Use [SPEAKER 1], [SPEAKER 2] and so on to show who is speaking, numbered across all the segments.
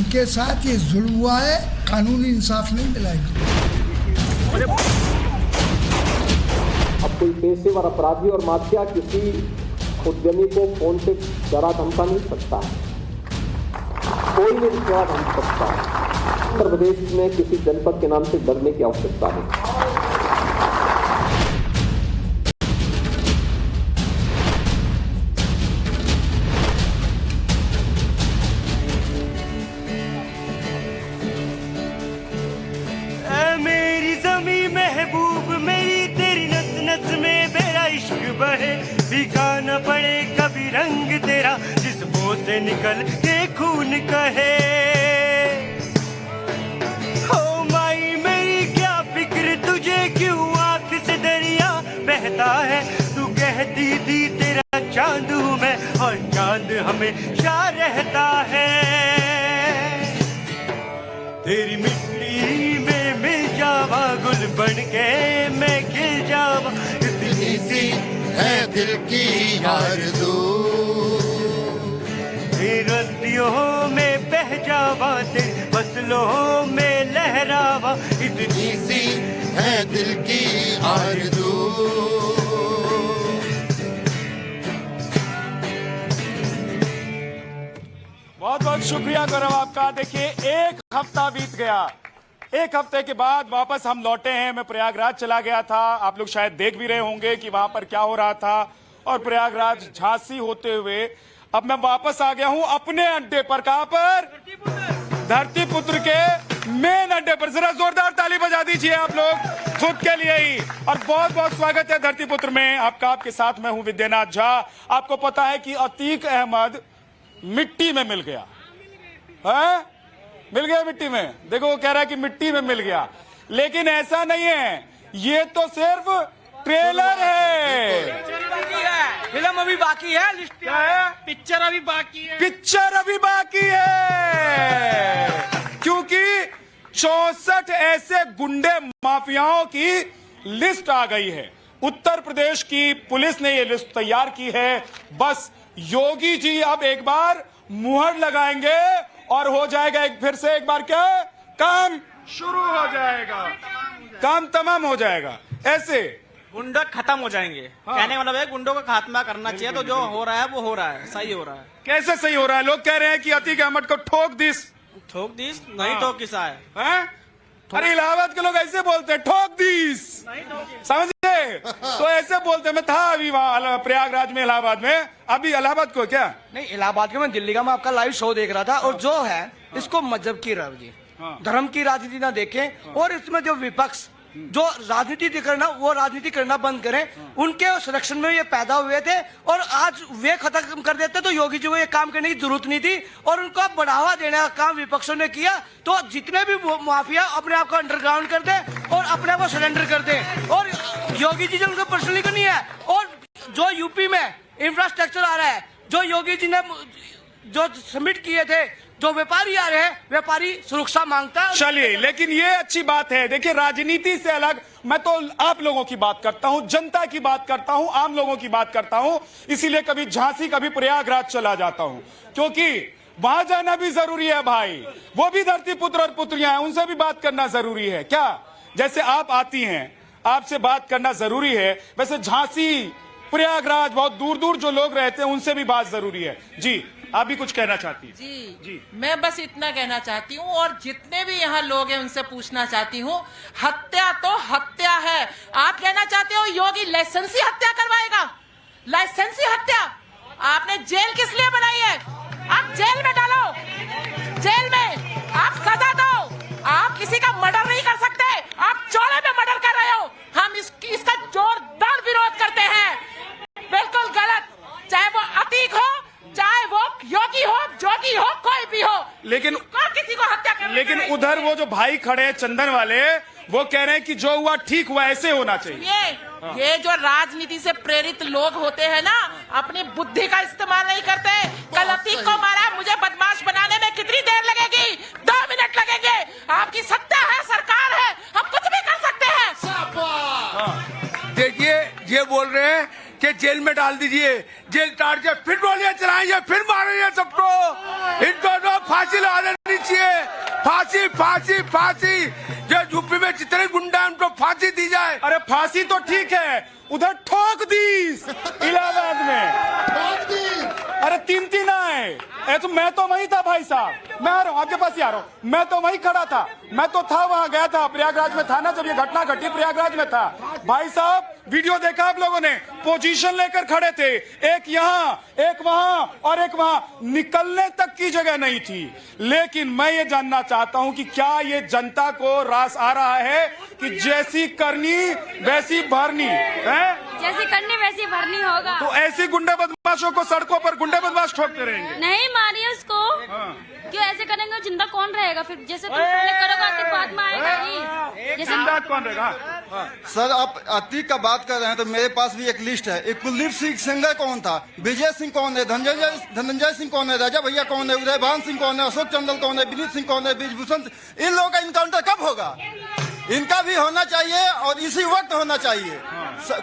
[SPEAKER 1] उनके साथ ये जुल्म हुआ है, कानूनी इंसाफ नहीं मिला है।
[SPEAKER 2] अब कोई पेशेवर अपराधी और माफिया किसी उद्यमी को फोन से डरा धमका नहीं सकता है, कोई नहीं विश्वास धमक सकता है। उत्तर प्रदेश में किसी जनपद के नाम से डरने की आवश्यकता नहीं।
[SPEAKER 3] भीगा न पड़े कभी रंग तेरा, जिस मुंह से निकल के खून कहे। हो माई मेरी क्या फिक्र तुझे, क्यों आंख से दरिया बहता है। तू कहती थी तेरा चांद हूँ मैं, और चांद हमेशा रहता है। तेरी मिट्टी में मिल जावा, गुल बन के मैं खिल जावा। इतनी सी है दिल की आरज़ू, रतियों में बह जावा, तेरी फसलों में लहरावा। इतनी सी है दिल की आरज़ू।
[SPEAKER 4] बहुत बहुत शुक्रिया गौरव आपका। देखिए, एक हफ्ता बीत गया, एक हफ्ते के बाद वापस हम लौटे हैं। मैं प्रयागराज चला गया था, आप लोग शायद देख भी रहे होंगे कि वहां पर क्या हो रहा था, और प्रयागराज झांसी होते हुए अब मैं वापस आ गया हूं अपने अड्डे पर। कहां पर? धरतीपुत्र के मेन अड्डे पर। जरा जोरदार ताली बजा दीजिए आप लोग खुद के लिए ही। और बहुत बहुत स्वागत है धरतीपुत्र में आपका। आपके साथ मैं हूं विद्यानाथ झा। आपको पता है कि अतीक अहमद मिट्टी में मिल गया है, मिल गया मिट्टी में। देखो वो कह रहा है कि मिट्टी में मिल गया, लेकिन ऐसा नहीं है, ये तो सिर्फ ट्रेलर है।
[SPEAKER 5] फिल्म अभी बाकी है,
[SPEAKER 4] क्या है?
[SPEAKER 5] पिक्चर अभी बाकी है,
[SPEAKER 4] पिक्चर अभी बाकी है, क्योंकि 64 ऐसे गुंडे माफियाओं की लिस्ट आ गई है। उत्तर प्रदेश की पुलिस ने ये लिस्ट तैयार की है। बस योगी जी अब एक बार मुहर लगाएंगे और हो जाएगा फिर से एक बार क्या काम शुरू हो जाएगा, काम तमाम हो जाएगा। ऐसे
[SPEAKER 5] गुंडा खत्म हो जाएंगे। हाँ। कहने मतलब है गुंडों का खात्मा करना चाहिए। तो जो हो रहा है वो हो रहा है, सही हो रहा है।
[SPEAKER 4] कैसे सही हो रहा है? लोग कह रहे हैं कि अतीक अहमद को ठोक दिस
[SPEAKER 5] नहीं। हाँ। ठोक किसा है?
[SPEAKER 4] अरे इलाहाबाद के लोग ऐसे बोलते हैं, ठोक दिस, समझे? तो ऐसे बोलते हैं। मैं था अभी वहां प्रयागराज में, इलाहाबाद में। अभी इलाहाबाद को क्या
[SPEAKER 6] नहीं, इलाहाबाद के मैं दिल्ली का मैं आपका लाइव शो देख रहा था। और जो है इसको मजहब की राजनीति, धर्म की राजनीति ना देखें, और इसमें जो विपक्ष जो राजनीति करना, वो राजनीति करना बंद करें। उनके सिलेक्शन में ये पैदा हुए थे और आज वे खत्म कर देते तो योगी जी को ये काम करने की जरूरत नहीं थी। और उनको बढ़ावा देने का काम विपक्षों ने किया। तो जितने भी माफिया अपने आप को अंडरग्राउंड कर दे और अपने आप को सरेंडर कर दे, और योगी जी उनको पर्सनली को नहीं है। और जो यूपी में इंफ्रास्ट्रक्चर आ रहा है, जो योगी जी ने जो सबमिट किए थे, जो व्यापारी आ रहे हैं, व्यापारी सुरक्षा मांगता है।
[SPEAKER 4] चलिए, लेकिन ये अच्छी बात है। देखिए, राजनीति से अलग मैं तो आप लोगों की बात करता हूं, जनता की बात करता हूं, आम लोगों की बात करता हूं। इसीलिए कभी झांसी कभी प्रयागराज चला जाता हूं, क्योंकि वहां जाना भी जरूरी है भाई। वो भी धरती पुत्र और पुत्रियां हैं, उनसे भी बात करना जरूरी है। क्या जैसे आप आती हैं, आपसे बात करना जरूरी है, वैसे झांसी प्रयागराज बहुत दूर दूर जो लोग रहते हैं उनसे भी बात जरूरी है। जी, आप भी कुछ कहना चाहती हैं?
[SPEAKER 7] जी, मैं बस इतना कहना चाहती हूँ, और जितने भी यहाँ लोग हैं उनसे पूछना चाहती हूँ, हत्या तो हत्या है। आप कहना चाहते हो योगी लाइसेंसी हत्या करवाएगा? लाइसेंसी हत्या आपने जेल किस लिए बनाई है? आप जेल में डालो, जेल में आप सजा दो। आप किसी का मर्डर नहीं कर सकते, आप चौड़े में मर्डर कर रहे हो। हम इसका जोरदार विरोध करते हैं। बिल्कुल गलत, चाहे वो अतीक हो, चाहे वो योगी हो, जोगी हो, कोई भी हो,
[SPEAKER 4] लेकिन
[SPEAKER 7] किसी को हत्या करना।
[SPEAKER 4] लेकिन उधर वो जो भाई खड़े हैं चंदन वाले, वो कह रहे हैं कि जो हुआ ठीक हुआ, ऐसे होना चाहिए।
[SPEAKER 7] ये जो राजनीति से प्रेरित लोग होते हैं ना, अपनी बुद्धि का इस्तेमाल नहीं करते। कल अतीक को मारा, मुझे बदमाश बनाने में कितनी देर लगेगी? 2 मिनट लगेंगे। आपकी सत्ता है, सरकार है, हम कुछ भी कर सकते हैं।
[SPEAKER 8] देखिए, ये बोल रहे हैं कि जेल में डाल दीजिए, जेल टाट के फिर गोलियां चलाएंगे, फिर मारेंगे सबको। इनको तो फांसी लगा देनी चाहिए, फांसी फांसी फांसी। जो यूपी में जितने गुंडा हैं उनको फांसी दी जाए।
[SPEAKER 4] अरे फांसी तो ठीक है, उधर ठोक दी इलाहाबाद में। अरे 3-3 आए। तो मैं तो वहीं था भाई साहब, मैं आ रहा हूँ आपके पास ही आ रहा हूँ। मैं तो वहीं खड़ा था, मैं तो था, वहां गया था, प्रयागराज में था ना जब ये घटना घटी, प्रयागराज में था भाई साहब। वीडियो देखा आप लोगों ने, पोजीशन लेकर खड़े थे, एक यहाँ एक वहां और एक वहां, निकलने तक की जगह नहीं थी। लेकिन मैं ये जानना चाहता हूं कि क्या ये जनता को रास आ रहा है कि जैसी करनी वैसी भरनी है?
[SPEAKER 9] जैसी करनी वैसी भरनी होगा।
[SPEAKER 4] तो ऐसे गुंडे बदमाशों को सड़कों पर गुंडे बदमाश ठोकते रहेंगे?
[SPEAKER 9] नहीं मारिए उसको। क्यों ऐसे करेंगे? जिंदा कौन रहेगा फिर? जैसे तुम पहले करोगे तो बाद में आएगा ही। जैसे
[SPEAKER 4] जिंदा कौन रहेगा?
[SPEAKER 10] सर आप अतीक का बात कर रहे हैं तो मेरे पास भी एक लिस्ट है। एक कुलदीप सिंह सेंगर कौन था, विजय सिंह कौन है, धनंजय सिंह कौन है, राजा भैया कौन है, उदयभान सिंह कौन है, अशोक चंदल कौन है, विनीत सिंह कौन है, ब्रिजभूषण। इन लोगों का इनकाउंटर कब होगा? इनका भी होना चाहिए और इसी वक्त होना चाहिए।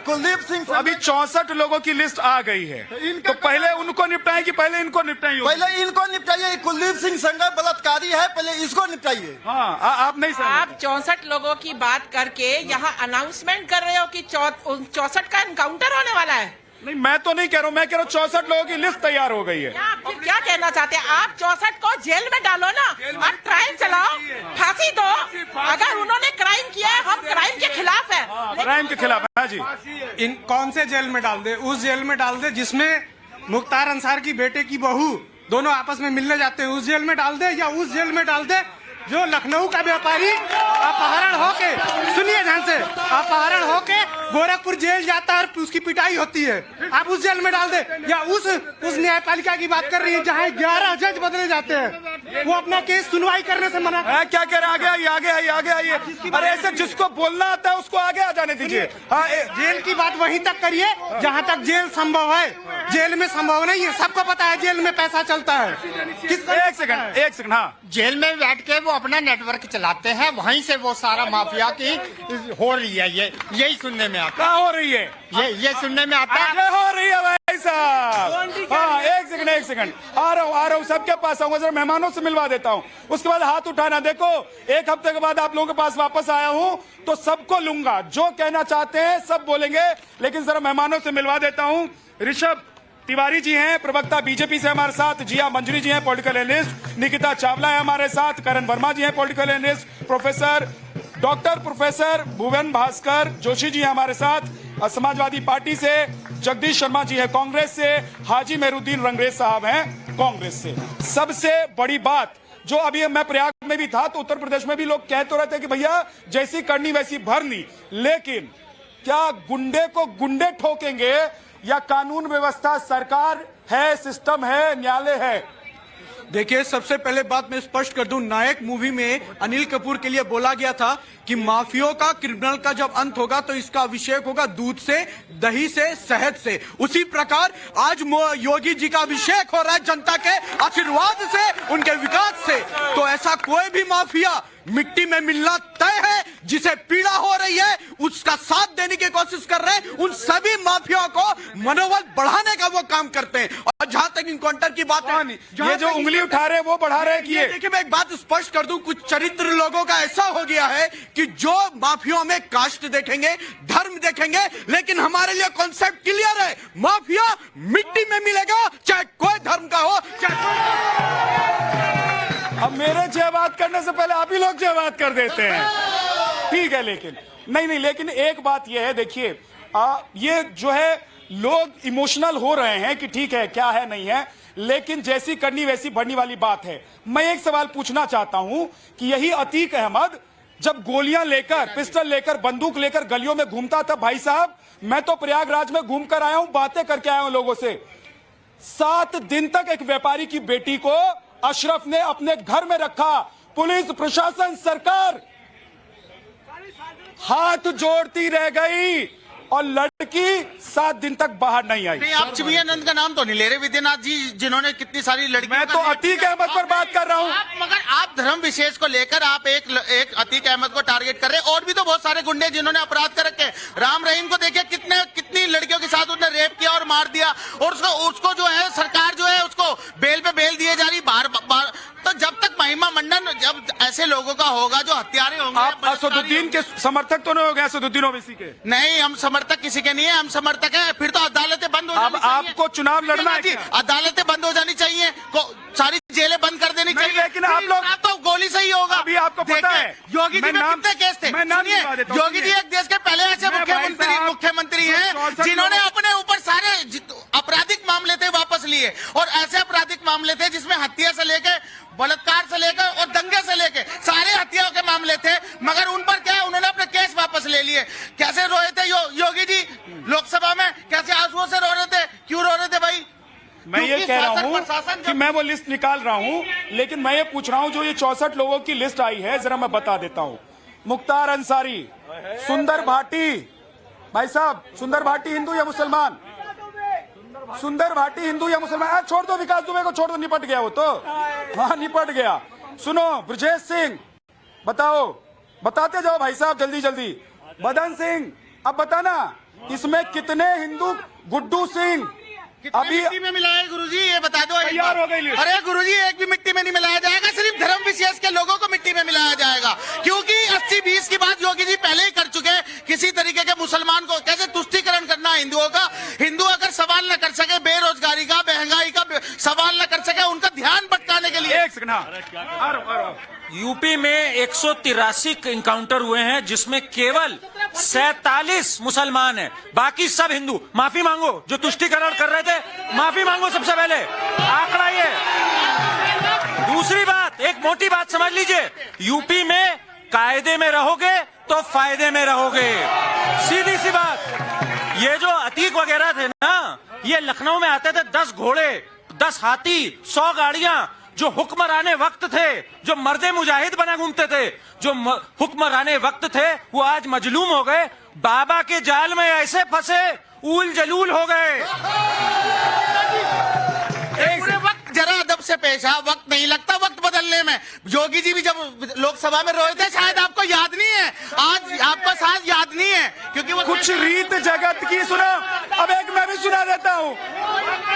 [SPEAKER 10] कुलदीप सिंह
[SPEAKER 4] अभी 64 लोगों की लिस्ट आ गई है, तो पहले उनको निपटाएं कि पहले इनको निपटाएं?
[SPEAKER 10] पहले इनको निपटाइए। कुलदीप सिंह सेंगर बलात्कारी है, पहले इसको निपटाइए।
[SPEAKER 4] हाँ, आप नहीं समझ।
[SPEAKER 7] आप 64 लोगों की बात करके यहाँ अनाउंसमेंट कर रहे हो कि 64 का एनकाउंटर होने वाला है।
[SPEAKER 4] नहीं, मैं तो नहीं कह रहा हूँ, मैं कह रहा हूँ 64 लोगों की लिस्ट तैयार हो गई है।
[SPEAKER 7] आप फिर क्या कहना चाहते हैं? आप 64 को जेल में डालो ना और ट्रायल चलाओ, फांसी दो। अगर उन्होंने क्राइम किया है, हम क्राइम के खिलाफ है।
[SPEAKER 4] क्राइम के खिलाफ है जी।
[SPEAKER 11] इन कौन से जेल में डाल दे? उस जेल में डाल दे जिसमें मुख्तार अंसार की बेटे की बहू दोनों आपस में मिलने जाते हैं, उस जेल में डाल दे। या उस जेल में डाल दे जो लखनऊ का व्यापारी अपहरण होके, सुनिए ध्यान से, अपहरण होके गोरखपुर जेल जाता है और उसकी पिटाई होती है, आप उस जेल में डाल दे। या उस न्यायपालिका की बात कर रही है जहाँ 11 जज बदले जाते हैं, वो अपना केस सुनवाई करने से मना।
[SPEAKER 4] क्या कह रहे हैं? आगे आइए, आगे आइए, आगे आइए। अरे ऐसे जिसको बोलना आता है उसको आगे आ जाने दीजिए। हाँ,
[SPEAKER 11] जेल की बात वहीं तक करिए जहाँ तक जेल संभव है। जेल में संभव नहीं है, सबको पता है जेल में पैसा चलता है।
[SPEAKER 4] एक सेकंड। हाँ,
[SPEAKER 12] जेल में बैठ के वो अपना नेटवर्क चलाते हैं, वहीं से वो सारा माफिया की हो रही है। यही सुनने में आता
[SPEAKER 4] है। हो रही है
[SPEAKER 12] ये सुनने में आता है।
[SPEAKER 4] हो रही है भाई साहब। हाँ, एक सेकंड आ रहा हूँ, सबके पास आऊंगा, जरा मेहमानों से मिलवा देता हूँ, उसके बाद हाथ उठाना। देखो, एक हफ्ते के बाद आप लोगों के पास वापस आया हूँ तो सबको लूंगा, जो कहना चाहते हैं सब बोलेंगे, लेकिन जरा मेहमानों से मिलवा देता हूँ। ऋषभ तिवारी जी हैं, प्रवक्ता बीजेपी से हमारे साथ, जिया मंजरी जी हैं, पॉलिटिकल एनालिस्ट, निकिता चावला है हमारे साथ, करण वर्मा जी हैं, पॉलिटिकल एनालिस्ट, प्रोफेसर भुवन भास्कर जोशी जी हैं हमारे साथ, समाजवादी पार्टी से जगदीश शर्मा जी हैं, कांग्रेस से हाजी मेहरुद्दीन रंगरेज साहब हैं कांग्रेस से। सबसे बड़ी बात, जो अभी मैं प्रयाग में भी था तो उत्तर प्रदेश में भी लोग कह तो रहे थे कि भैया जैसी करनी वैसी भरनी, लेकिन क्या गुंडे को गुंडे ठोकेंगे या कानून व्यवस्था, सरकार है, सिस्टम है, न्यायालय है?
[SPEAKER 6] देखिए, सबसे पहले बात मैं स्पष्ट कर दूं, नायक मूवी में अनिल कपूर के लिए बोला गया था कि माफियों का, क्रिमिनल का जब अंत होगा तो इसका अभिषेक होगा दूध से, दही से, शहद से। उसी प्रकार आज योगी जी का अभिषेक हो रहा है जनता के आशीर्वाद से, उनके विकास से। तो ऐसा कोई भी माफिया मिट्टी में मिलना तय है। जिसे पीड़ा हो रही है उसका साथ देने की कोशिश कर रहे हैं, उन सभी माफियाओं को मनोबल बढ़ाने का वो काम करते हैं। और जहां तक इनकाउंटर की बात है,
[SPEAKER 4] ये जो उंगली उठा रहे हैं वो बढ़ा रहे हैं।
[SPEAKER 6] देखिए, मैं एक बात स्पष्ट कर दूं, कुछ चरित्र लोगों का ऐसा हो गया है कि जो माफियाओं में कास्ट देखेंगे, धर्म देखेंगे, लेकिन हमारे लिए कॉन्सेप्ट क्लियर है, माफिया मिट्टी में मिलेगा, चाहे कोई धर्म का हो,
[SPEAKER 4] अब मेरे जय बात करने से पहले आप ही लोग जय बात कर देते हैं। ठीक है, लेकिन नहीं, लेकिन एक बात यह है, देखिए, ये जो है लोग इमोशनल हो रहे हैं कि ठीक है, क्या है, नहीं है, लेकिन जैसी करनी वैसी भरनी वाली बात है। मैं एक सवाल पूछना चाहता हूं कि यही अतीक अहमद जब गोलियां लेकर, पिस्टल लेकर, बंदूक लेकर गलियों में घूमता था, भाई साहब, मैं तो प्रयागराज में घूम कर आया हूं, बातें करके आया हूं लोगों से। 7 दिन तक एक व्यापारी की बेटी को अशरफ ने अपने घर में रखा। पुलिस प्रशासन, सरकार हाथ जोड़ती रह गई और लड़की 7 दिन तक बाहर नहीं आई।
[SPEAKER 12] नहीं, आप चिवियानंद का नाम तो नहीं ले रहे, विद्यानाथ जी, जिन्होंने कितनी सारी लड़कियां।
[SPEAKER 4] मैं तो अतीक अहमद पर बात कर रहा हूं।
[SPEAKER 12] मगर आप धर्म विशेष को लेकर आप एक अतीक अहमद को टारगेट कर रहे हैं। और भी तो बहुत सारे गुंडे जिन्होंने अपराध कर रखे। राम रहीम को देखिए, कितनी लड़कियों के साथ उसने रेप मार दिया और उसको जो है सरकार जो है उसको बेल पे बेल दिए जा रही बार बार। तो जब तक महिमा मंडन जब ऐसे लोगों का होगा जो हत्यारे होंगे।
[SPEAKER 4] आप असदुद्दीन के समर्थक तो नहीं हो गए? असदुद्दीन ओवैसी के?
[SPEAKER 12] नहीं, हम समर्थक किसी के नहीं है, हम समर्थक है। फिर तो अदालतें बंद हो जानी
[SPEAKER 4] अब
[SPEAKER 12] चाहिए।
[SPEAKER 4] आपको चुनाव लड़ना है क्या?
[SPEAKER 12] अदालतें बंद हो जानी चाहिए, सारी जेलें बंद कर देनी चाहिए।
[SPEAKER 4] लेकिन आप लोग
[SPEAKER 12] तो गोली से ही होगा।
[SPEAKER 4] अभी आपको पता है
[SPEAKER 12] योगी जी में कितने केस थे? योगी जी एक देश के पहले ऐसे मुख्यमंत्री हैं जिन्होंने अपने ऊपर सारे आपराधिक मामले थे वापस लिए, और ऐसे आपराधिक मामले थे जिसमें हत्या से लेकर बलात्कार से लेकर और दंगे से लेकर सारे हत्याओं के मामले थे, मगर उन पर क्या उन्होंने अपने केस वापस ले लिए। कैसे रोए थे योगी जी लोकसभा में, कैसे आंसुओं से रो रहे थे? क्यों रो रहे थे भाई?
[SPEAKER 4] मैं ये कह रहा हूँ कि मैं वो लिस्ट निकाल रहा हूँ, लेकिन मैं ये पूछ रहा हूँ जो ये 64 लोगों की लिस्ट आई है, जरा मैं बता देता हूँ। मुख्तार अंसारी, सुंदर भाटी, भाई साहब सुंदर भाटी हिंदू या मुसलमान? सुंदर भाटी हिंदू या मुसलमान? छोड़ दो, विकास दुबे को छोड़ दो, निपट गया वो तो। हाँ निपट गया। सुनो, ब्रजेश सिंह बताओ, बताते जाओ भाई साहब जल्दी जल्दी। बदन सिंह अब बताना इसमें कितने हिंदू? गुड्डू सिंह
[SPEAKER 12] अभी मिट्टी में मिलाए गुरुजी, ये बता दो।
[SPEAKER 4] तैयार हो गई।
[SPEAKER 12] अरे गुरुजी एक भी मिट्टी में नहीं मिलाया जाएगा, सिर्फ धर्म विशेष के लोगों को मिट्टी में मिलाया जाएगा, क्योंकि 80-20 की बात योगी जी पहले ही कर चुके हैं। किसी तरीके के मुसलमान को कैसे तुष्टीकरण करना है हिंदुओं का? हिंदू अगर सवाल न कर सके बेरोजगारी का, महंगाई का सवाल न कर सके, उनका ध्यान भटकाने के लिए।
[SPEAKER 4] एक सेकंड।
[SPEAKER 5] यूपी में 183 इनकाउंटर हुए हैं, जिसमें केवल 47 मुसलमान हैं, बाकी सब हिंदू। माफी मांगो जो तुष्टीकरण कर रहे थे, माफी मांगो सबसे पहले। आंकड़ा ये। दूसरी बात, एक मोटी बात समझ लीजिए, यूपी में कायदे में रहोगे तो फायदे में रहोगे, सीधी सी बात। ये जो अतीक वगैरह थे ना, ये लखनऊ में आते थे 10 घोड़े, 10 हाथी, 100 गाड़ियां। जो हुक्मराने वक्त थे, जो मर्दे मुजाहिद बना घूमते थे, जो हुक्मराने वक्त थे, वो आज मजलूम हो गए, बाबा के जाल में ऐसे फंसे ऊल जलूल हो गए।
[SPEAKER 12] वक्त जरा अदब से पेश आ, वक्त नहीं लगता वक्त बदलने में। योगी जी भी जब लोकसभा में रोए थे, शायद आपको याद नहीं है, आज आपको शायद याद नहीं है, क्योंकि वो
[SPEAKER 4] कुछ रीत जगत की सुनो। अब एक मैं भी सुना देता हूँ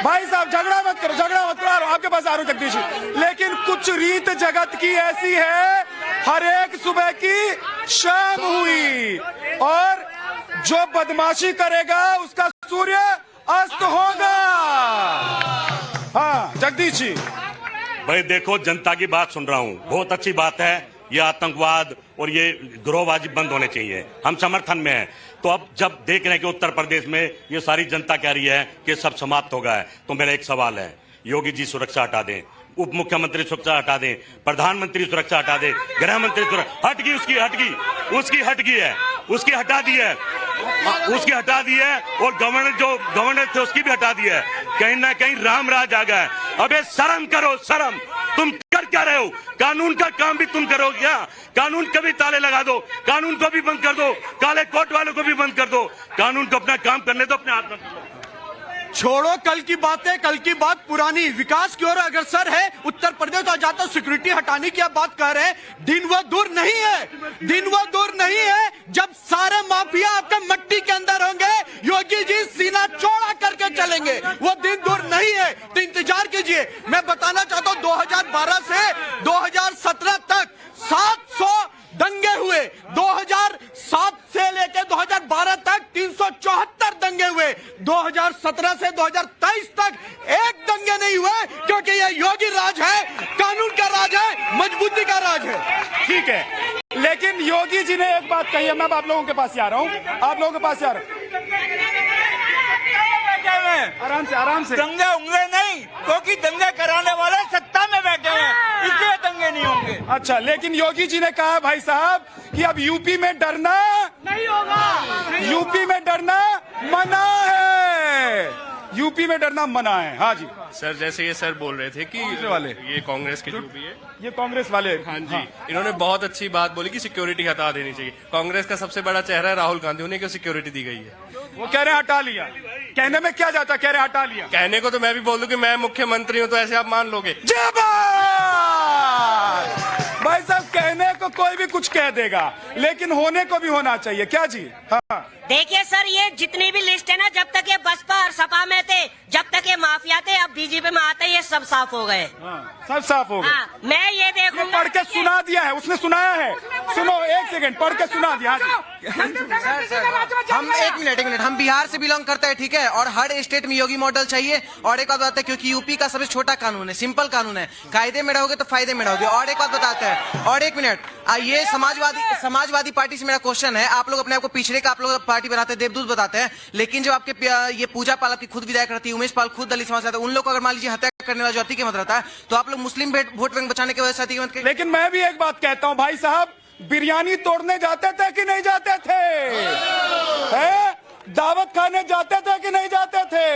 [SPEAKER 4] भाई साहब, झगड़ा मत करो, झगड़ा मत करो, आपके पास आ रहा हूं जगदीश। लेकिन कुछ रीत जगत की ऐसी है, हर एक सुबह की शाम हुई, और जो बदमाशी करेगा उसका सूर्य अस्त होगा। हाँ जगदीश जी।
[SPEAKER 13] भाई देखो, जनता की बात सुन रहा हूँ, बहुत अच्छी बात है। ये आतंकवाद और ये गिरोहबाजी बंद होने चाहिए, हम समर्थन में हैं। तो अब जब देख रहे हैं कि उत्तर प्रदेश में ये सारी जनता कह रही है कि सब समाप्त हो गया है, तो मेरा एक सवाल है, योगी जी सुरक्षा हटा दें, उप मुख्यमंत्री सुरक्षा हटा दें, प्रधानमंत्री सुरक्षा हटा दें, गृह मंत्री सुरक्षा हट गई, उसकी हट गई, उसकी हट गई है, उसकी हटा दी है, उसकी हटा दी है, और गवर्नर थे उसकी भी हटा दी है। कहीं ना कहीं राम राज आ गया है। अबे शर्म करो, शर्म। तुम कर क्या रहे हो? कानून का काम भी तुम करो क्या? कानून को भी ताले लगा दो, कानून को भी बंद कर दो, काले कोट वालों को भी बंद कर दो, कानून को अपना काम करने दो, अपने हाथ में।
[SPEAKER 6] छोड़ो कल की बातें, कल की बात पुरानी। विकास की ओर अग्रसर है उत्तर प्रदेश, और जाता सिक्योरिटी हटाने की आप बात कर रहे हैं। दिन वो दूर नहीं है, दिन वो दूर नहीं है जब सारे माफिया आपके मट्टी के अंदर होंगे, योगी जी सीना चौड़ा करके चलेंगे। वो दिन दूर नहीं है, तो इंतजार कीजिए। मैं बताना चाहता हूँ 2012 से 2017 तक 700 दंगे हुए, 2007 से लेकर 2012 तक 374 दंगे हुए, 2017 से 2023 तक एक दंगे नहीं हुए, क्योंकि ये योगी राज है, कानून का राज है, मजबूती का राज है।
[SPEAKER 4] ठीक है, लेकिन योगी जी ने एक बात कही है, मैं आप लोगों के पास ही आ रहा हूँ, आप लोगों के पास ही आ रहा हूँ। आराम से, आराम से।
[SPEAKER 3] दंगे होंगे नहीं, क्योंकि दंगे कराने वाले सत्ता में बैठे हैं, इसलिए दंगे नहीं होंगे।
[SPEAKER 4] अच्छा, लेकिन योगी जी ने कहा भाई साहब कि अब यूपी में डरना नहीं होगा, यूपी में डरना मना है, यूपी में डरना मना है। हाँ जी
[SPEAKER 11] सर, जैसे ये सर बोल रहे थे कि
[SPEAKER 4] वाले
[SPEAKER 11] ये कांग्रेस के जो भी है,
[SPEAKER 4] ये कांग्रेस वाले,
[SPEAKER 11] हाँ जी, इन्होंने बहुत अच्छी बात बोली कि सिक्योरिटी हटा देनी चाहिए। कांग्रेस का सबसे बड़ा चेहरा है राहुल गांधी, उन्हें क्यों सिक्योरिटी दी गई है?
[SPEAKER 4] वो कह रहे हैं हटा लिया, कहने में क्या जाता, कह रहे हटा लिया।
[SPEAKER 11] कहने को तो मैं भी बोल दूं कि मैं मुख्यमंत्री हूं, तो ऐसे आप मान लोगे?
[SPEAKER 4] भाई साहब, कहने को कोई भी कुछ कह देगा, लेकिन होने को भी होना चाहिए। क्या जी? हाँ
[SPEAKER 14] देखिए सर, ये जितनी भी लिस्ट है ना, जब तक ये बसपा और सपा में थे साफ हो गए।
[SPEAKER 4] सब साफ हो गए।
[SPEAKER 14] हाँ, मैं ये देखूंगा।
[SPEAKER 4] पढ़ के सुना दिया है, उसने सुनाया है। सुनो एक सेकंड, पढ़ के सुना दिया।
[SPEAKER 6] हम एक मिनट हम बिहार से बिलोंग करते हैं, ठीक है, और हर स्टेट में योगी मॉडल चाहिए। और एक बात बताते हैं, क्योंकि यूपी का सबसे छोटा कानून है, सिंपल कानून है, कायदे में रहोगे तो फायदे में रहोगे। और एक बात बताते हैं, और एक मिनट, ये समाजवादी पार्टी से मेरा क्वेश्चन है, आप लोग अपने आप को पिछड़े का आप लोग पार्टी बनाते हैं, देवदूत बताते हैं, लेकिन जब आपके ये पूजा पाल आपकी खुद विधायक रहती है, उमेश पाल खुद दलित समाज से, उन लोग को अगर मान लीजिए हत्या करने वाला जो अतीक अहमद रहता है, तो आप लोग मुस्लिम वोट बैंक बचाने के वजह से अतीक अहमद।
[SPEAKER 4] लेकिन मैं भी एक बात कहता हूं भाई साहब, बिरयानी तोड़ने जाते थे कि नहीं जाते थे? दावत खाने जाते थे कि नहीं जाते थे?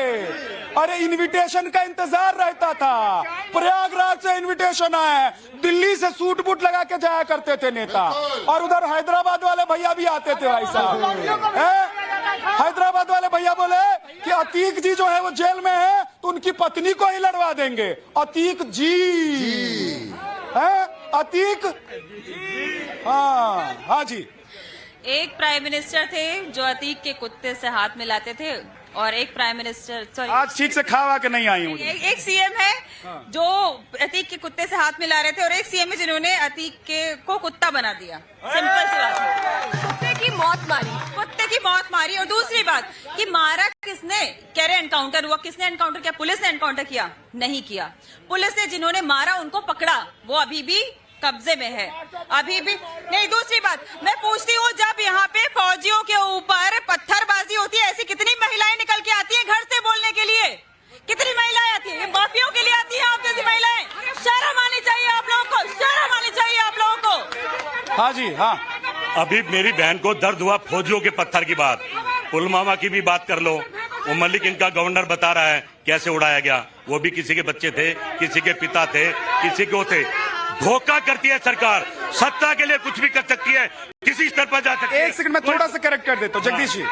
[SPEAKER 4] अरे इनविटेशन का इंतजार रहता था, प्रयागराज से इनविटेशन आया, दिल्ली से सूट बूट लगा के जाया करते थे नेता, और उधर हैदराबाद वाले भैया भी आते थे भाई साहब। हैदराबाद वाले भैया बोले कि अतीक जी जो है वो जेल में है, तो उनकी पत्नी को ही लड़वा देंगे। अतीक जी है, अतीक, हाँ जी।
[SPEAKER 9] एक प्राइम मिनिस्टर थे जो अतीक के कुत्ते से हाथ मिलाते थे, और एक प्राइम मिनिस्टर, सॉरी,
[SPEAKER 4] आज ठीक से खावा के नहीं आई हूँ।
[SPEAKER 9] एक सीएम है जो अतीक के कुत्ते से हाथ मिला रहे थे, और एक सीएम है जिन्होंने अतीक को कुत्ता बना दिया। सिंपल सी बात, कुत्ते की मौत मारी। और दूसरी बात कि मारा किसने? कह रहे एनकाउंटर हुआ, किसने एनकाउंटर किया? पुलिस ने एनकाउंटर किया? नहीं किया। पुलिस ने जिन्होंने मारा उनको पकड़ा, वो अभी भी कब्जे में है, अभी भी नहीं। दूसरी बात मैं पूछती हूँ, जब यहाँ पे फौजियों के ऊपर पत्थरबाजी होती है, ऐसी कितनी महिलाएं निकल के आती हैं घर से बोलने के लिए? कितनी महिलाएं आती हैं? माफियों के लिए आती हैं आप जैसी महिलाएं। शर्म आनी चाहिए आप लोगों को, शर्म आनी चाहिए आप लोगों को।
[SPEAKER 4] हाँ जी, हाँ।
[SPEAKER 13] अभी मेरी बहन को दर्द हुआ फौजियों के पत्थर की बात, पुलवामा की भी बात कर लो। वो मलिक इनका गवर्नर बता रहा है कैसे उड़ाया गया, वो भी किसी के बच्चे थे, किसी के पिता थे, किसी को थे। धोखा करती है सरकार, सत्ता के लिए कुछ भी कर सकती है, किसी स्तर पर जा सकती है।
[SPEAKER 4] एक सेकंड मैं थोड़ा सा करेक्ट कर देता हूँ जगदीश जी।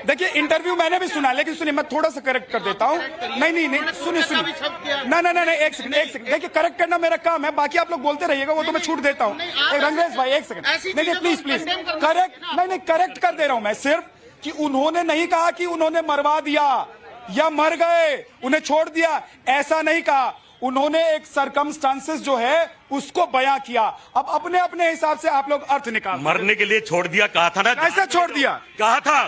[SPEAKER 4] देखिए इंटरव्यू मैंने भी सुना, लेकिन सुनिए मैं थोड़ा सा करेक्ट कर देता हूँ। नहीं सुनिए नहीं, एक सेकंड। देखिए करेक्ट करना मेरा काम है, बाकी आप लोग बोलते रहिएगा, वो तो मैं छूट देता हूँ। रंगरेश भाई एक सेकंड, नहीं प्लीज करेक्ट कर दे रहा हूँ मैं, सिर्फ कि उन्होंने नहीं कहा कि उन्होंने मरवा दिया या मर गए, उन्हें छोड़ दिया, ऐसा नहीं कहा। उन्होंने एक सरकमस्टांसेस जो है उसको बयां किया। अब अपने अपने हिसाब से आप लोग अर्थ निकाल।
[SPEAKER 13] मरने के लिए छोड़ दिया कहा था ना?
[SPEAKER 4] कैसे छोड़ दिया?
[SPEAKER 13] कहा था,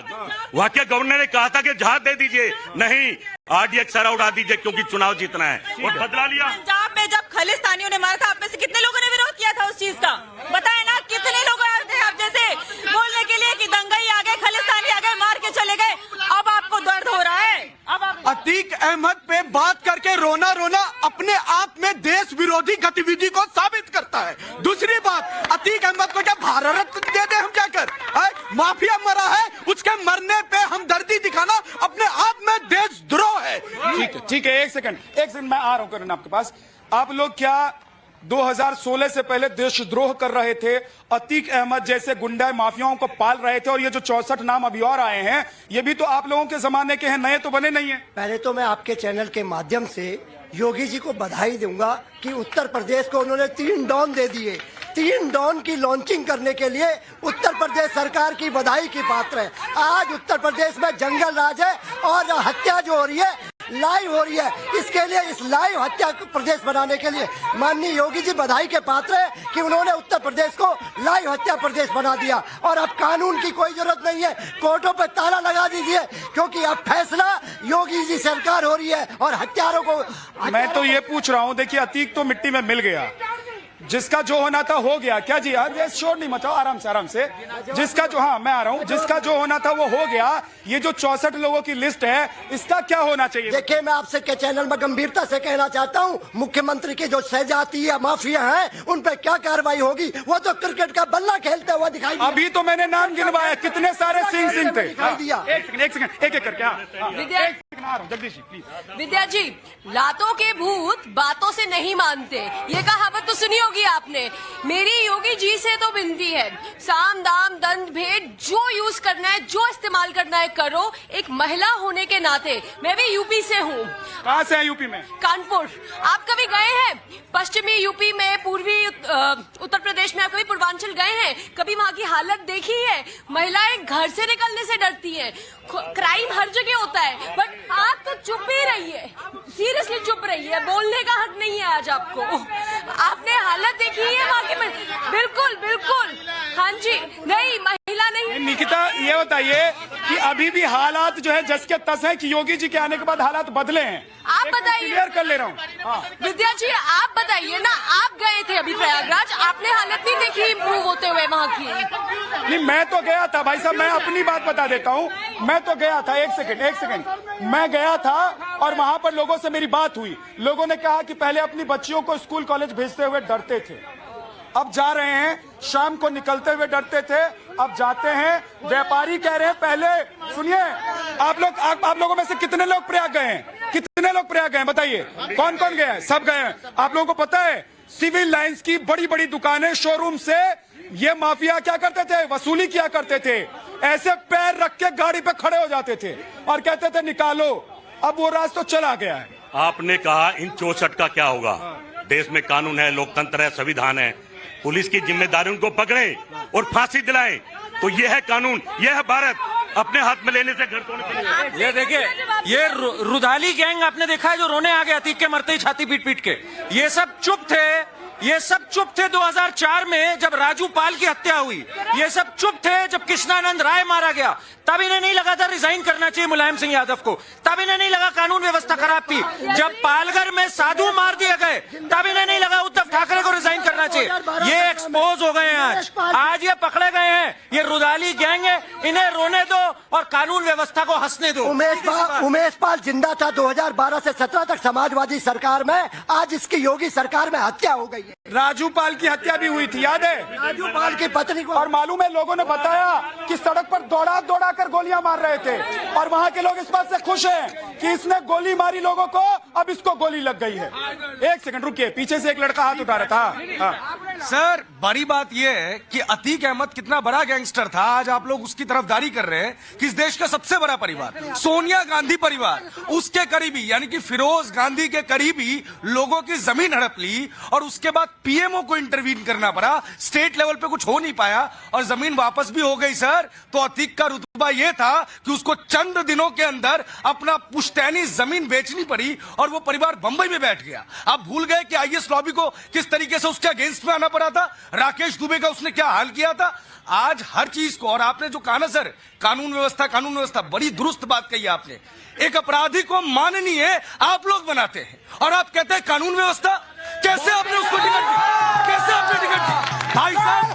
[SPEAKER 13] वहां के गवर्नर ने कहा था कि जहाज दे दीजिए, नहीं RDX सारा उड़ा दीजिए क्योंकि चुनाव जीतना है, और बदला लिया।
[SPEAKER 9] पंजाब में जब खालिस्तानियों ने मारा था, आप में से कितने लोगों ने विरोध किया था उस चीज का? बताए ना, कितने लोग आए थे आप जैसे बोलने के लिए कि दंगाई आ गए, खालिस्तानी आ गए, मार के चले गए। अब आपको दर्द हो रहा है। अब
[SPEAKER 6] अतीक अहमद पे बात करके रोना अपने आप में देश विरोधी गतिविधि को साबित करता है। दूसरी बात, अतीक अहमद को क्या भारत रत्न दे दे हम जाकर? माफिया मरा है, उसके मरने पे हमदर्दी दिखाना अपने आप में देशद्रोह है।
[SPEAKER 4] ठीक है, एक सेकंड मैं आ रहा हूं करण आपके पास। आप लोग क्या 2016 से पहले देशद्रोह कर रहे थे? अतीक अहमद जैसे गुंडा माफियाओं को पाल रहे थे, और ये जो 64 नाम अभी और आए हैं, ये भी तो आप लोगों के जमाने के हैं, नए तो बने नहीं है।
[SPEAKER 6] पहले तो मैं आपके चैनल के माध्यम से योगी जी को बधाई दूंगा कि उत्तर प्रदेश को उन्होंने 3 डॉन दे दिए। 3 डॉन की लॉन्चिंग करने के लिए उत्तर प्रदेश सरकार की बधाई की पात्र है। आज उत्तर प्रदेश में जंगल राज है, और हत्या जो हो रही है लाइव हो रही है। इसके लिए, इस लाइव हत्या प्रदेश बनाने के लिए माननीय योगी जी बधाई के पात्र है कि उन्होंने उत्तर प्रदेश को लाइव हत्या प्रदेश बना दिया। और अब कानून की कोई जरूरत नहीं है, कोर्टों पर ताला लगा दीजिए, क्योंकि अब फैसला योगी जी सरकार हो रही है। और हत्यारों को
[SPEAKER 4] मैं तो ये पूछ रहा हूँ, देखिए अतीक तो मिट्टी में मिल गया, जिसका जो होना था हो गया। क्या जी? हाँ, शोर नहीं मचाओ, आराम से। जिसका जो, हाँ मैं आ रहा हूँ, जिसका जो होना था वो हो गया। ये जो 64 लोगों की लिस्ट है, इसका क्या होना चाहिए?
[SPEAKER 6] देखिए, मैं आपसे के चैनल में गंभीरता से कहना चाहता हूँ, मुख्यमंत्री के जो सहजाती या माफिया हैं, उन पर क्या कार्रवाई होगी? वो तो क्रिकेट का बल्ला खेलते हुए दिखाई दिया।
[SPEAKER 4] अभी तो मैंने नाम गिनवाया, कितने सारे सिंह थे। एक सेकंड एक जगदीश जी प्लीज।
[SPEAKER 14] विद्या जी, लातों के भूत बातों से नहीं मानते, ये कहावत तो सुनी होगी आपने। मेरी योगी जी से तो विनती है, साम दाम दंड भेद जो यूज करना है, जो इस्तेमाल करना है करो। एक महिला होने के नाते, मैं भी यूपी से हूँ।
[SPEAKER 4] कहाँ से है यूपी में?
[SPEAKER 14] कानपुर। आप कभी गए हैं पश्चिमी यूपी में, पूर्वी उत्तर प्रदेश में? आप कभी पूर्वांचल गए हैं? कभी वहाँ की हालत देखी है? महिलाएं घर से निकलने से डरती हैं। क्राइम हर जगह होता है, बट आप तो चुप ही रहिए, सीरियसली चुप रहिए, बोलने का हक नहीं नहीं है आज आपको। आपने हालत देखी है वहाँ की? बिल्कुल बिल्कुल, हाँ जी, नहीं महिला नहीं।
[SPEAKER 4] निकिता ये बताइए कि अभी भी हालात जो है जस के तस है कि योगी जी के आने के बाद हालात बदले हैं?
[SPEAKER 14] आप बताइए।
[SPEAKER 4] क्लियर कर ले रहा हूँ। हाँ।
[SPEAKER 14] विद्या जी आप बताइए ना, आप गए थे अभी प्रयागराज, आपने हालत नहीं देखी इम्प्रूव होते हुए वहाँ की?
[SPEAKER 4] नहीं, मैं तो गया था भाई साहब, मैं अपनी बात बता देता हूँ। मैं तो गया था, एक सेकंड, मैं गया था और वहाँ पर लोगों से मेरी बात हुई। लोगों ने कहा कि पहले अपनी बच्चियों को स्कूल कॉलेज भेजते हुए डरते थे, अब जा रहे हैं, शाम को निकलते हुए डरते थे, अब जाते हैं। व्यापारी कह रहे हैं, पहले सुनिए, आप लोगों में से कितने लोग प्रयाग गए हैं? कितने लोग प्रयाग गए हैं बताइए? कौन कौन गए हैं? सब गए हैं। आप लोगों को पता है सिविल लाइंस की बड़ी बड़ी दुकानें, शोरूम से ये माफिया क्या करते थे? वसूली किया करते थे। ऐसे पैर रख के गाड़ी पे खड़े हो जाते थे और कहते थे निकालो। अब वो रास्ता तो चला गया है।
[SPEAKER 13] आपने कहा इन 64 का क्या होगा? देश में कानून है, लोकतंत्र है, संविधान है। पुलिस की जिम्मेदारी उनको पकड़े और फांसी दिलाएं। तो ये है कानून, ये है भारत। अपने हाथ में लेने से घर तोड़ने के लिए।
[SPEAKER 5] ये देखिए, ये रुधाली गैंग आपने देखा है जो रोने आ गया अतीक के मरते ही छाती पीट पीट के। ये सब चुप थे, ये सब चुप थे 2004 में जब राजू पाल की हत्या हुई। ये सब चुप थे जब कृष्णानंद राय मारा गया। तब इन्हें नहीं लगा था रिजाइन करना चाहिए मुलायम सिंह यादव को। तब इन्हें नहीं लगा कानून व्यवस्था खराब थी। जब पालघर में साधु मार दिए गए तब इन्हें नहीं लगा उद्धव ठाकरे को रिजाइन करना चाहिए। ये एक्सपोज हो गए हैं आज ये पकड़े गए हैं। ये रुदाली गैंग है, इन्हें रोने दो और कानून व्यवस्था को हंसने दो।
[SPEAKER 6] उमेश पाल जिंदा था 2012 से 17 तक समाजवादी सरकार में, आज इसकी योगी सरकार में हत्या हो गई है।
[SPEAKER 4] राजू पाल की हत्या भी हुई थी, याद है?
[SPEAKER 6] राजू पाल की पत्नी को।
[SPEAKER 4] और मालूम है, लोगों ने बताया कि सड़क पर दौड़ा दौड़ा कर गोलियां मार रहे थे और वहां के लोग इस बात से खुश हैं कि इसने गोली मारी लोगों को, अब इसको गोली लग गई है। एक सेकंड रुकिए, पीछे से एक लड़का हाथ उठा रहा था।
[SPEAKER 11] सर बड़ी बात यह है कि अतीक अहमद कितना बड़ा गैंगस्टर था, आज आप लोग उसकी तरफदारी कर रहे हैं कि इस देश का सबसे बड़ा परिवार सोनिया गांधी परिवार, उसके करीबी यानी कि फिरोज गांधी के करीबी लोगों की जमीन हड़प ली और उसके बाद पीएमओ को इंटरवीन करना पड़ा। स्टेट लेवल पे कुछ हो नहीं पाया और जमीन वापस भी हो गई सर। तो अतीक का रुतबा यह था कि उसको चंद दिनों के अंदर अपना पुश्तैनी जमीन बेचनी पड़ी और वो परिवार बंबई में बैठ गया। आप भूल गए कि आईएस लॉबी को किस तरीके से उसके अगेंस्ट में आना पड़ा था, राकेश दुबे का उसने क्या हाल किया था। आज हर चीज को, और आपने जो कहा ना सर कानून व्यवस्था, बड़ी दुरुस्त बात कही आपने। एक अपराधी को माननीय आप लोग बनाते हैं और आप कहते हैं कानून व्यवस्था। कैसे आपने उसको टिकट दी? कैसे आपने टिकट दी? भाई साहब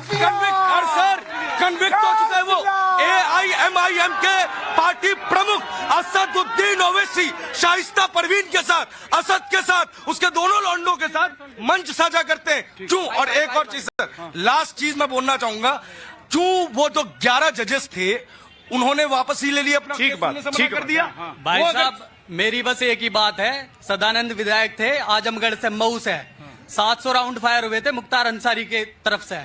[SPEAKER 11] कन्विक्ट हो चुका है वो। AIMIM के पार्टी प्रमुख असदुद्दीन ओवैसी शाइस्ता परवीन के साथ, असद के साथ, उसके दोनों लौंडों के साथ मंच साझा करते हैं। क्यों? और एक और चीज सर, लास्ट चीज मैं बोलना चाहूंगा, क्यों वो जो 11 जजेस थे उन्होंने वापस ही ले लिया अपना, ठीक कर दिया।
[SPEAKER 6] भाई साहब मेरी बस एक ही बात है, सदानंद विधायक थे आजमगढ़ से, मऊ से, 700 राउंड फायर हुए थे मुख्तार अंसारी के तरफ से,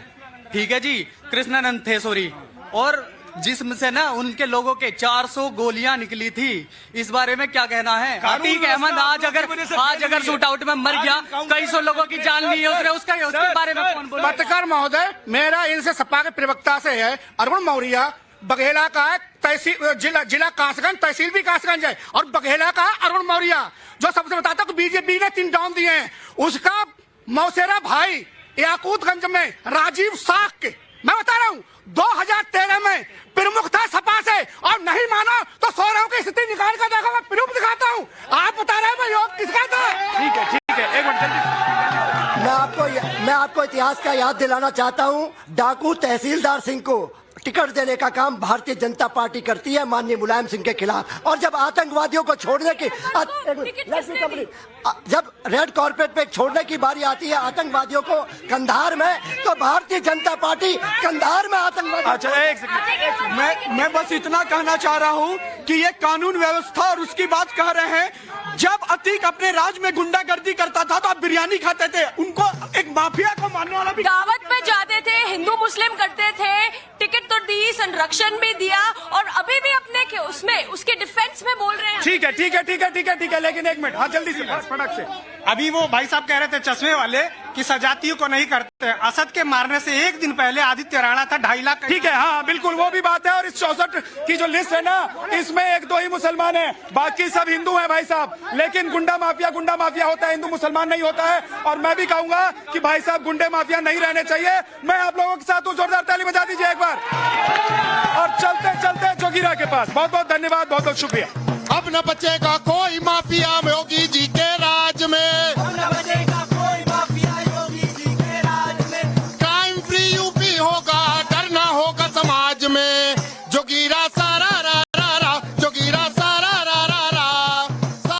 [SPEAKER 6] ठीक है जी, कृष्णानंद थे सॉरी, और जिसमें से ना उनके लोगों के 400 गोलियां निकली थी। इस बारे में क्या कहना है? अतीक अहमद आज अगर शूट आउट में मर गया, कई सौ लोगों की जान ली है उसने, उसके बारे में कौन बोला?
[SPEAKER 11] पत्रकार महोदय, मेरा इनसे सपा के प्रवक्ता से है, अरुण मौर्य, बघेला का है, तहसील जिला कासगंज, तहसील भी कासगंज है, और बघेला का अरुण मौर्य जो सबसे बताता है बीजेपी ने 3 डाउन दिए हैं। उसका मौसेरा भाई याकूतगंज में राजीव साख के, मैं बता रहा हूँ 2013 में प्रमुख था सपा से, और नहीं मानो तो सो रहा हूँ की स्थिति निकाल कर देखो, मैं प्रूफ दिखाता हूँ। आप बता रहे हैं मैं योग किसका था?
[SPEAKER 4] ठीक है, एक मिनट।
[SPEAKER 6] मैं आपको इतिहास का याद दिलाना चाहता हूँ। डाकू तहसीलदार सिंह को टिकट देने का काम भारतीय जनता पार्टी करती है माननीय मुलायम सिंह के खिलाफ, और जब आतंकवादियों को छोड़ने की जब रेड कॉर्पेट पे छोड़ने की बारी आती है आतंकवादियों को कंधार में, तो भारतीय जनता पार्टी कंधार में आतंकवादी।
[SPEAKER 11] अच्छा एक सेकंड, मैं बस इतना कहना चाह रहा हूँ कि ये कानून व्यवस्था और उसकी बात कह रहे हैं। जब अतीक अपने राज में गुंडागर्दी करता था तो आप बिरयानी खाते थे, उनको एक माफिया को मारने वाला भी
[SPEAKER 14] दावत पे जाते थे, हिंदू मुस्लिम करते थे, टिकट तो दी, संरक्षण भी दिया, और अभी भी अपने उसमें उसके डिफेंस में बोल रहे हैं।
[SPEAKER 4] ठीक है ठीक है ठीक है ठीक है ठीक है, लेकिन एक मिनट, हाँ जल्दी से फटाक से।
[SPEAKER 11] अभी वो भाई साहब कह रहे थे चश्मे वाले कि सजातियों को नहीं करते। असद के मारने से एक दिन पहले आदित्य राणा था 2.5 लाख।
[SPEAKER 4] ठीक है, हाँ बिल्कुल वो भी बात है। और इस 64 की जो लिस्ट है ना, इसमें 1-2 ही मुसलमान हैं, बाकी सब हिंदू हैं भाई साहब। लेकिन गुंडा माफिया होता है, हिंदू मुसलमान नहीं होता है। और मैं भी कहूंगा कि भाई साहब गुंडे माफिया नहीं रहने चाहिए। मैं आप लोगों के साथ हूँ, जोरदार ताली बजा दीजिए एक बार। और चलते चलते जोगीरा के पास, बहुत बहुत धन्यवाद, बहुत बहुत शुक्रिया।
[SPEAKER 8] अब न बचेगा कोई माफिया योगी जी के